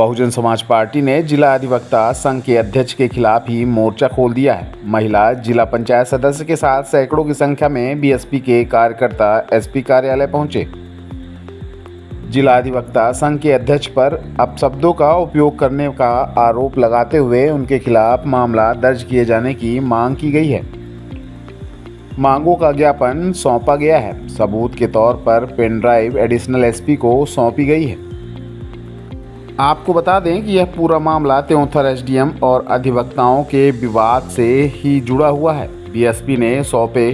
Bahujan Samaj party ने जिला अधिवक्ता संघ के अध्यक्ष के खिलाफ ही मोर्चा खोल दिया है। महिला जिला पंचायत सदस्य के साथ सैकड़ों की संख्या में बीएसपी के कार्यकर्ता एसपी कार्यालय पहुंचे। जिला अधिवक्ता संघ के अध्यक्ष पर अपशब्दों का उपयोग करने का आरोप लगाते हुए उनके खिलाफ मामला दर्ज किए जाने की मांग की गई है। मांगों का ज्ञापन सौंपा गया है। सबूत के तौर पर पेन ड्राइव एडिशनल एसपी को सौंपी गई है। आपको बता दें कि यह पूरा मामला त्योंथर एसडीएम और अधिवक्ताओं के विवाद से ही जुड़ा हुआ है। बीएसपी ने सौंपे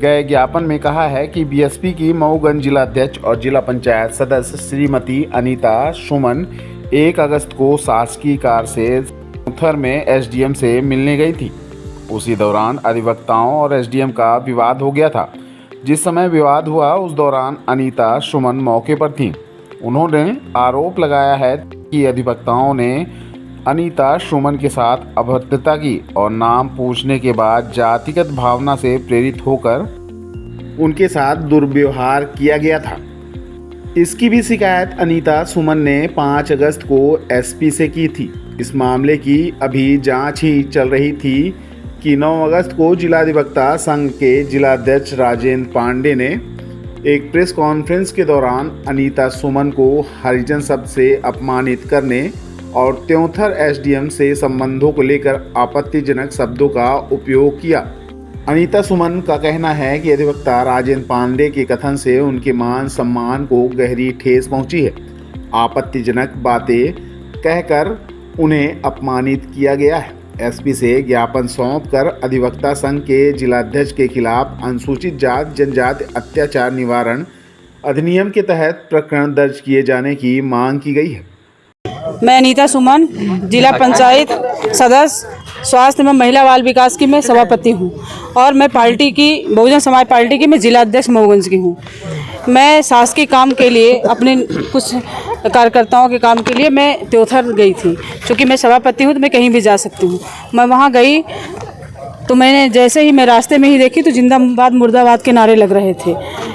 गए ज्ञापन में कहा है कि बीएसपी की मऊगंज जिला अध्यक्ष और जिला पंचायत सदस्य श्रीमती अनीता सुमन 1 अगस्त को शासकीय कार से त्योंथर में एसडीएम से मिलने गई थी। उसी दौरान अधिवक्ताओं और एसडीएम का विवाद हो गया था। जिस समय विवाद हुआ उस दौरान अनीता सुमन मौके पर थीं। उन्होंने आरोप लगाया है कि अधिवक्ताओं ने अनीता सुमन के साथ अभद्रता की और नाम पूछने के बाद जातिगत भावना से प्रेरित होकर उनके साथ दुर्व्यवहार किया गया था। इसकी भी शिकायत अनीता सुमन ने 5 अगस्त को एसपी से की थी। इस मामले की अभी जांच ही चल रही थी कि 9 अगस्त को जिला अधिवक्ता संघ के जिलाध्यक्ष राजेंद्र पांडे ने एक प्रेस कॉन्फ्रेंस के दौरान अनीता सुमन को हरिजन शब्द से अपमानित करने और त्योंथर एसडीएम से संबंधों को लेकर आपत्तिजनक शब्दों का उपयोग किया। अनीता सुमन का कहना है कि अधिवक्ता राजेंद्र पांडे के कथन से उनके मान सम्मान को गहरी ठेस पहुंची है। आपत्तिजनक बातें कहकर उन्हें अपमानित किया गया है। एसपी से ज्ञापन सौंपकर अधिवक्ता संघ के जिलाध्यक्ष के खिलाफ अनुसूचित जाति जनजाति अत्याचार निवारण अधिनियम के तहत प्रकरण दर्ज किए जाने की मांग की गई है। मैं अनीता सुमन जिला पंचायत सदस्य स्वास्थ्य एवं महिला बाल विकास की मैं सभापति हूँ और मैं पार्टी की बहुजन समाज पार्टी की मैं जिला अध्यक्ष मऊगंज की हूँ। मैं शासकीय काम के लिए अपने कुछ कार्यकर्ताओं के काम के लिए मैं त्योंथर गई थी। क्योंकि मैं सभापति हूँ तो मैं कहीं भी जा सकती हूँ। मैं वहाँ गई तो मैंने जैसे ही मैं रास्ते में ही देखी तो जिंदाबाद मुर्दाबाद के नारे लग रहे थे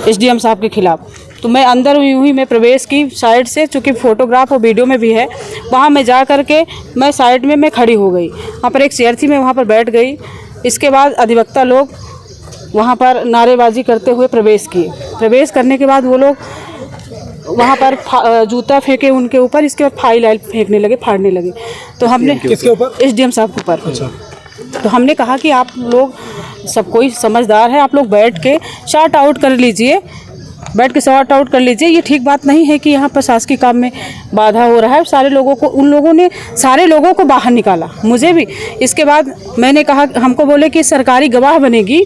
एसडीएम साहब के खिलाफ। तो मैं अंदर यूँ ही मैं प्रवेश की साइड से, चूँकि फ़ोटोग्राफ और वीडियो में भी है, वहाँ मैं जा कर के मैं साइड में मैं खड़ी हो गई। वहाँ पर एक चेयर थी, मैं वहाँ पर बैठ गई। इसके बाद अधिवक्ता लोग वहाँ पर नारेबाजी करते हुए प्रवेश किए। प्रवेश करने के बाद वो लोग वहाँ पर जूता फेंके उनके ऊपर। इसके बाद फाइल फेंकने लगे, फाड़ने लगे। तो हमने किसके ऊपर? एसडीएम साहब के ऊपर। अच्छा। तो हमने कहा कि आप लोग सब कोई समझदार है, आप लोग बैठ के शॉर्ट आउट कर लीजिए, बैठ के शॉर्ट आउट कर लीजिए। ये ठीक बात नहीं है कि यहाँ पर शासकीय काम में बाधा हो रहा है। सारे लोगों को, उन लोगों ने सारे लोगों को बाहर निकाला, मुझे भी। इसके बाद मैंने कहा, हमको बोले कि सरकारी गवाह बनेगी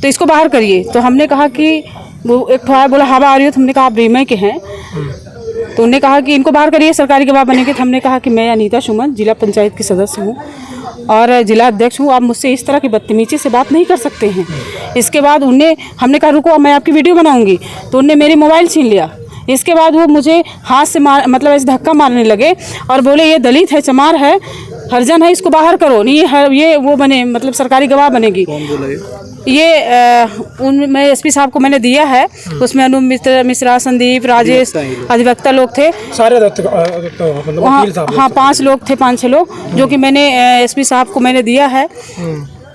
तो इसको बाहर करिए। तो हमने कहा कि वो एक थोड़ा बोला हवा आ रही हो, तो हमने कहा आप रीमे के हैं, तो उन्होंने कहा कि इनको बाहर करिए, सरकारी गवाह बनेंगे। तो हमने कहा कि मैं अनीता सुमन जिला पंचायत की सदस्य हूँ और जिला अध्यक्ष हूँ, आप मुझसे इस तरह की बदतमीजी से बात नहीं कर सकते हैं। इसके बाद हमने कहा रुको मैं आपकी वीडियो बनाऊंगी, तो उन्होंने मेरी मोबाइल छीन लिया। इसके बाद वो मुझे हाथ से मतलब ऐसे धक्का मारने लगे और बोले ये दलित है, चमार है, हरिजन है, इसको बाहर करो। नहीं ये वो बने, मतलब सरकारी गवाह बनेगी। कौन बोला ये मैं एसपी साहब को मैंने दिया है। उसमें अनु मिश्रा, संदीप, राजेश अधिवक्ता लोग थे सारे। हाँ 5 लोग थे, 5-6 लोग, जो कि मैंने एसपी साहब को मैंने दिया है।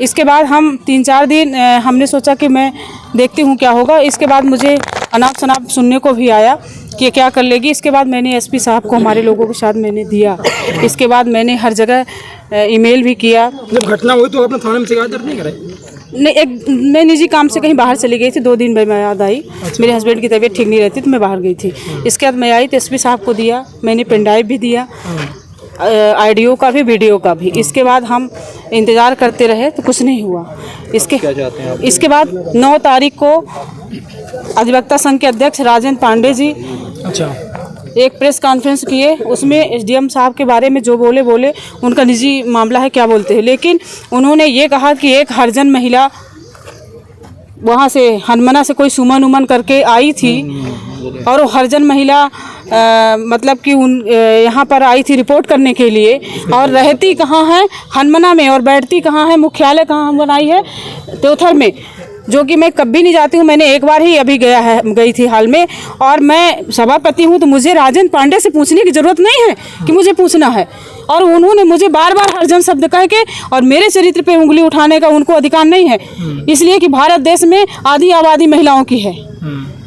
इसके बाद हम 3-4 दिन हमने सोचा कि मैं देखती हूँ क्या होगा। इसके बाद मुझे अनाप शनाप सुनने को भी आया कि क्या कर लेगी। इसके बाद मैंने एसपी साहब को हमारे लोगों के साथ मैंने दिया। इसके बाद मैंने हर जगह ईमेल भी किया। जब घटना हुई तो अपने थाने में शिकायत दर्ज नहीं कराई? नहीं, मैं निजी काम से कहीं बाहर चली गई थी। 2 दिन में मैं याद आई। अच्छा। मेरे हस्बैंड की तबीयत ठीक नहीं रहती तो मैं बाहर गई थी। इसके बाद मैं आई तो एसपी साहब को दिया, मैंने पेन ड्राइव भी दिया, ऑडियो का भी, वीडियो का भी। इसके बाद हम इंतज़ार करते रहे तो कुछ नहीं हुआ। इसके बाद 9 तारीख को अधिवक्ता संघ के अध्यक्ष राजेंद्र पांडे जी अच्छा एक प्रेस कॉन्फ्रेंस किए। उसमें एसडीएम साहब के बारे में जो बोले उनका निजी मामला है, क्या बोलते हैं, लेकिन उन्होंने ये कहा कि एक हरिजन महिला वहाँ से हनमना से कोई सुमन उमन करके आई थी और वो हरिजन महिला मतलब कि यहाँ पर आई थी रिपोर्ट करने के लिए, और रहती कहाँ है? हनमना में, और बैठती कहाँ है? मुख्यालय कहाँ बनाई है? त्योंथर में। जो कि मैं कभी नहीं जाती हूँ। मैंने एक बार ही अभी गई थी हाल में, और मैं सभापति हूँ, तो मुझे राजेंद्र पांडे से पूछने की जरूरत नहीं है कि मुझे पूछना है। और उन्होंने मुझे बार बार हरजन शब्द कह के और मेरे चरित्र पे उंगली उठाने का उनको अधिकार नहीं है, इसलिए कि भारत देश में आधी आबादी महिलाओं की है,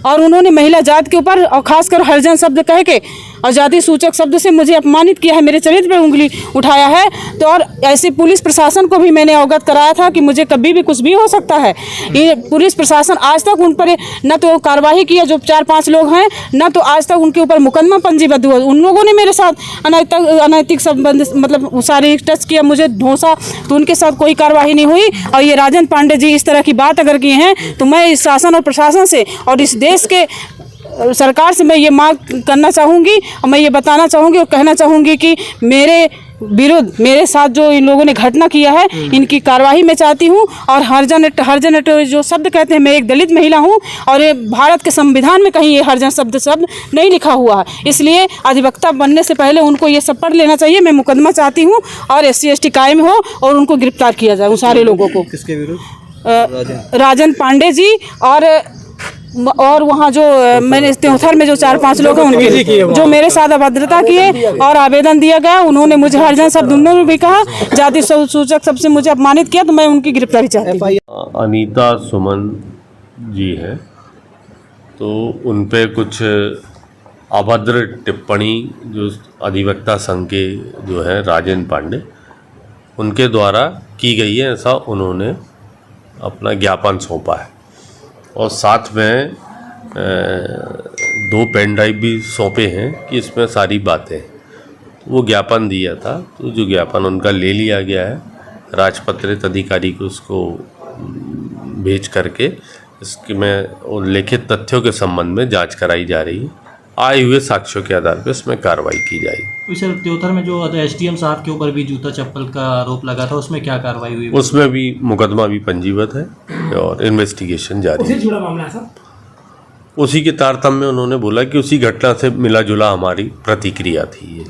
और उन्होंने महिला जात के ऊपर और खासकर हरजन शब्द कह के और जाति सूचक शब्द से मुझे अपमानित किया है, मेरे चरित्र पर उंगली उठाया है। तो और ऐसे पुलिस प्रशासन को भी मैंने अवगत कराया था कि मुझे कभी भी कुछ भी हो सकता है। ये पुलिस प्रशासन आज तक उन पर न तो कार्रवाई किया, जो 4-5 लोग हैं, न तो आज तक उनके ऊपर मुकदमा पंजीबद्ध हुआ। उन लोगों ने मेरे साथ अनैतिक संबंध मतलब शारीरिक टच किया, मुझे ढोंसा, तो उनके साथ कोई कार्रवाई नहीं हुई। और ये राजेंद्र पांडे जी इस तरह की बात अगर की हैं, तो मैं इस शासन और प्रशासन से और इस देश के सरकार से मैं ये मांग करना चाहूँगी, और मैं ये बताना चाहूँगी और कहना चाहूँगी कि मेरे विरुद्ध, मेरे साथ जो इन लोगों ने घटना किया है, इनकी कार्रवाई मैं चाहती हूँ। और हरजन जो शब्द कहते हैं, मैं एक दलित महिला हूँ, और ये भारत के संविधान में कहीं ये हरजन शब्द नहीं लिखा हुआ है, इसलिए अधिवक्ता बनने से पहले उनको ये सब पढ़ लेना चाहिए। मैं मुकदमा चाहती हूँ और SC/ST कायम हो और उनको गिरफ्तार किया जाए, उन सारे लोगों को। किसके विरुद्ध? राजेंद्र पांडे जी और वहाँ जो मैंने त्योथर में जो 4-5 लोग हैं, उनके जो मेरे साथ अभद्रता किए और आवेदन दिया गया, उन्होंने मुझे हरजन शब्द उन्होंने भी कहा, जाति सूचक शब्द से मुझे अपमानित किया, तो मैं उनकी गिरफ्तारी चाहती हूँ। अनीता सुमन जी है, तो उन पे कुछ अभद्र टिप्पणी जो अधिवक्ता संघ के जो है राजेंद्र पांडे, उनके द्वारा की गई है, ऐसा उन्होंने अपना ज्ञापन सौंपा है। और साथ में 2 पेन ड्राइव भी सौंपे हैं कि इसमें सारी बातें, वो ज्ञापन दिया था, तो जो ज्ञापन उनका ले लिया गया है, राजपत्रित अधिकारी को उसको भेज करके इसकी में लिखित तथ्यों के संबंध में जांच कराई जा रही है। आए हुए साक्ष्यों के आधार पर इसमें कार्रवाई की जाएगी। सर, त्योथर में जो SDM साहब के ऊपर भी जूता चप्पल का आरोप लगा था, उसमें क्या कार्रवाई हुई? उसमें भी मुकदमा भी पंजीबद्ध है और इन्वेस्टिगेशन जारी है। जुड़ा मामला है सर? उसी के तारतम्य में उन्होंने बोला कि उसी घटना से मिला जुला हमारी प्रतिक्रिया थी ये।